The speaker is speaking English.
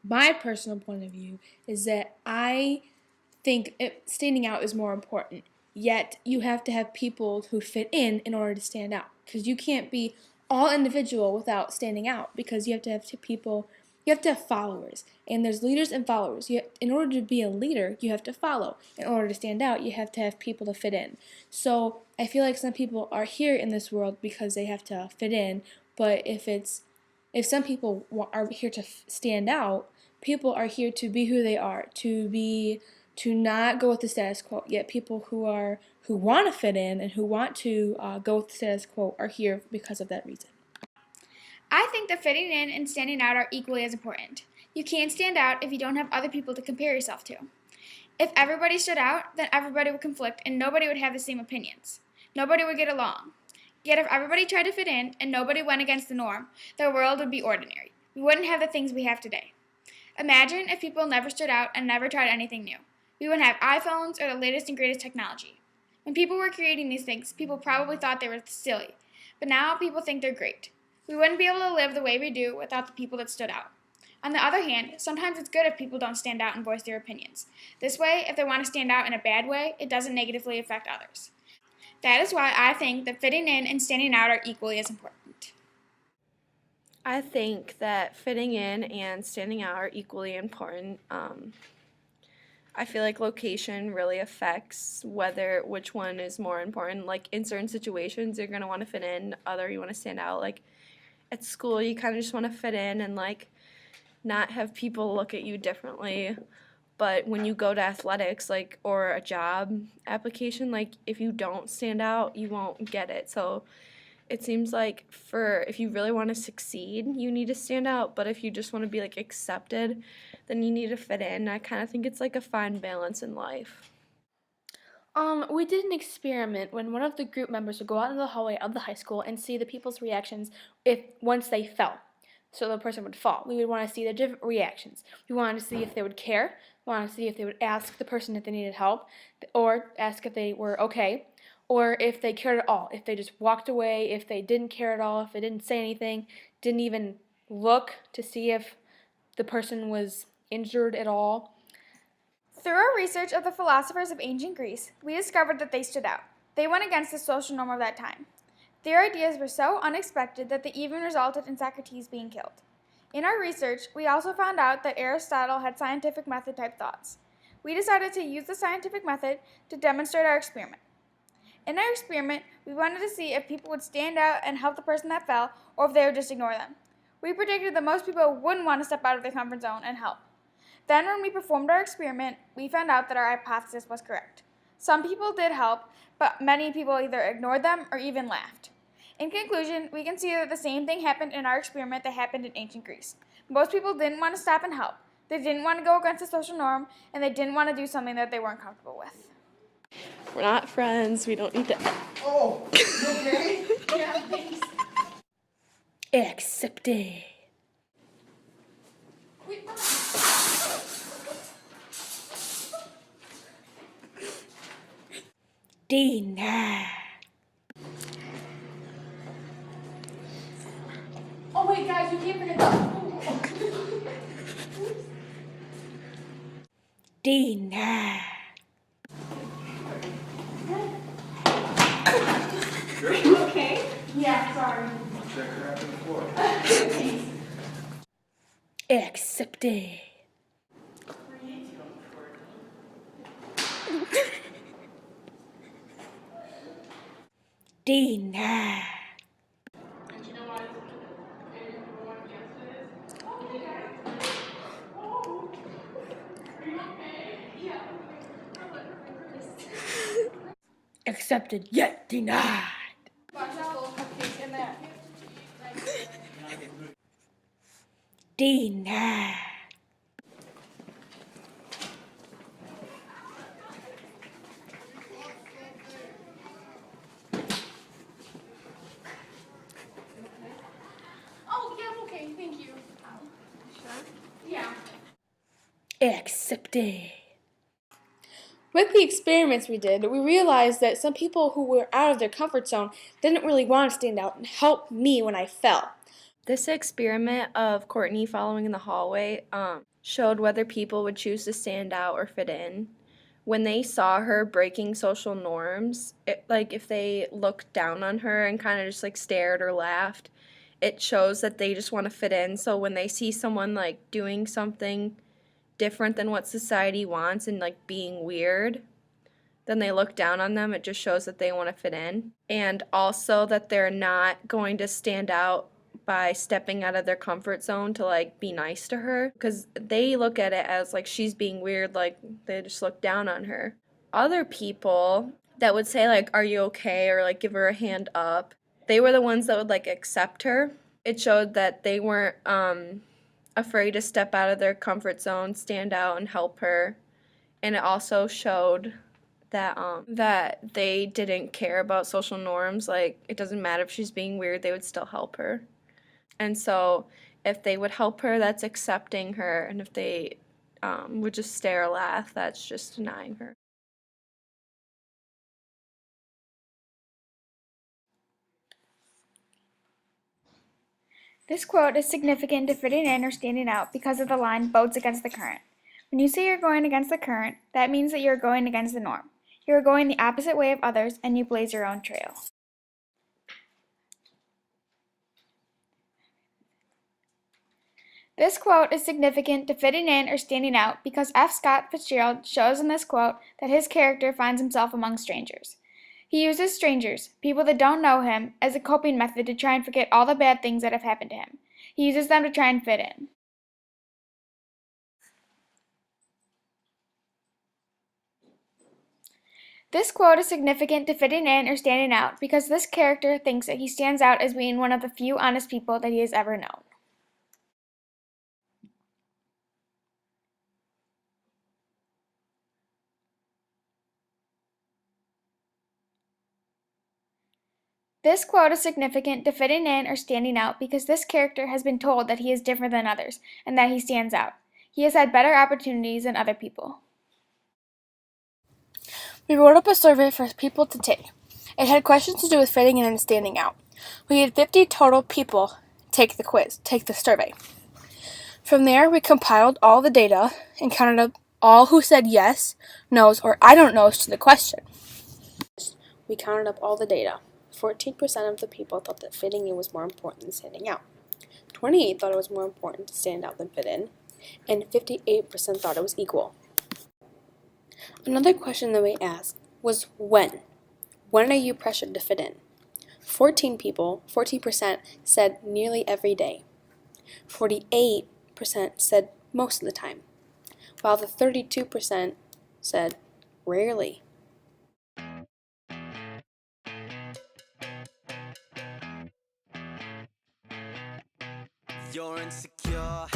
my personal point of view is that I think standing out is more important. Yet you have to have people who fit in order to stand out, because you can't be all individual without standing out, because you have to have people, you have to have followers, and there's leaders and followers. In order to be a leader, you have to follow. In order to stand out, you have to have people to fit in. So I feel like some people are here in this world because they have to fit in, but if some people are here to stand out, people are here to be who they are, to not go with the status quo. Yet people who want to fit in and who want to go with the status quo are here because of that reason. I think that fitting in and standing out are equally as important. You can't stand out if you don't have other people to compare yourself to. If everybody stood out, then everybody would conflict and nobody would have the same opinions. Nobody would get along. Yet if everybody tried to fit in and nobody went against the norm, the world would be ordinary. We wouldn't have the things we have today. Imagine if people never stood out and never tried anything new. We wouldn't have iPhones or the latest and greatest technology. When people were creating these things, people probably thought they were silly, but now people think they're great. We wouldn't be able to live the way we do without the people that stood out. On the other hand, sometimes it's good if people don't stand out and voice their opinions. This way, if they want to stand out in a bad way, it doesn't negatively affect others. That is why I think that fitting in and standing out are equally as important. I think that fitting in and standing out are equally important. I feel like location really affects which one is more important. Like in certain situations, you're gonna want to fit in. Other, you want to stand out. Like at school, you kind of just want to fit in and like not have people look at you differently. But when you go to athletics, like, or a job application, like if you don't stand out, you won't get it. So it seems like if you really want to succeed, you need to stand out, but if you just want to be like accepted, then you need to fit in. I kind of think it's like a fine balance in life. We did an experiment when one of the group members would go out into the hallway of the high school and see the people's reactions once they fell. So the person would fall. We would want to see their different reactions. We wanted to see if they would care. We wanted to see if they would ask the person if they needed help, or ask if they were okay, or if they cared at all. If they just walked away, if they didn't care at all, if they didn't say anything, didn't even look to see if the person was injured at all. Through our research of the philosophers of ancient Greece, we discovered that they stood out. They went against the social norm of that time. Their ideas were so unexpected that they even resulted in Socrates being killed. In our research, we also found out that Aristotle had scientific method type thoughts. We decided to use the scientific method to demonstrate our experiment. In our experiment, we wanted to see if people would stand out and help the person that fell, or if they would just ignore them. We predicted that most people wouldn't want to step out of their comfort zone and help. Then when we performed our experiment, we found out that our hypothesis was correct. Some people did help, but many people either ignored them or even laughed. In conclusion, we can see that the same thing happened in our experiment that happened in ancient Greece. Most people didn't want to stop and help. They didn't want to go against the social norm, and they didn't want to do something that they weren't comfortable with. We're not friends. We don't need to. Oh, you okay? Yeah, thanks. Accepted. Denied. Oh wait, guys, you can't forget that. Denied. You okay? Yeah, sorry. Check her out on the floor. Accepted. Denied. Accepted yet denied. Denied. Oh, yeah, I'm okay, thank you. Sure? Yeah. Accepted. With the experiments we did, we realized that some people who were out of their comfort zone didn't really want to stand out and help me when I fell. This experiment of Courtney following in the hallway, showed whether people would choose to stand out or fit in. When they saw her breaking social norms, like if they looked down on her and kind of just like stared or laughed, it shows that they just want to fit in. So when they see someone like doing something different than what society wants and like being weird, then they look down on them. It just shows that they want to fit in. And also that they're not going to stand out by stepping out of their comfort zone to like be nice to her, because they look at it as like she's being weird, like they just look down on her. Other people that would say like, are you okay, or like give her a hand up, they were the ones that would like accept her. It showed that they weren't afraid to step out of their comfort zone, stand out and help her. And it also showed that they didn't care about social norms. Like, it doesn't matter if she's being weird, they would still help her. And so if they would help her, that's accepting her, and if they would just stare or laugh, that's just denying her. This quote is significant to fitting in or standing out because of the line boats against the current. When you say you're going against the current, that means that you're going against the norm. You're going the opposite way of others and you blaze your own trail. This quote is significant to fitting in or standing out because F. Scott Fitzgerald shows in this quote that his character finds himself among strangers. He uses strangers, people that don't know him, as a coping method to try and forget all the bad things that have happened to him. He uses them to try and fit in. This quote is significant to fitting in or standing out because this character thinks that he stands out as being one of the few honest people that he has ever known. This quote is significant to fitting in or standing out because this character has been told that he is different than others and that he stands out. He has had better opportunities than other people. We wrote up a survey for people to take. It had questions to do with fitting in and standing out. We had 50 total people take the survey. From there, we compiled all the data and counted up all who said yes, no's, or I don't knows to the question. We counted up all the data. 14% of the people thought that fitting in was more important than standing out. 28% thought it was more important to stand out than fit in, and 58% thought it was equal. Another question that we asked was when. When are you pressured to fit in? 14% said nearly every day. 48% said most of the time, while the 32% said rarely. You're insecure,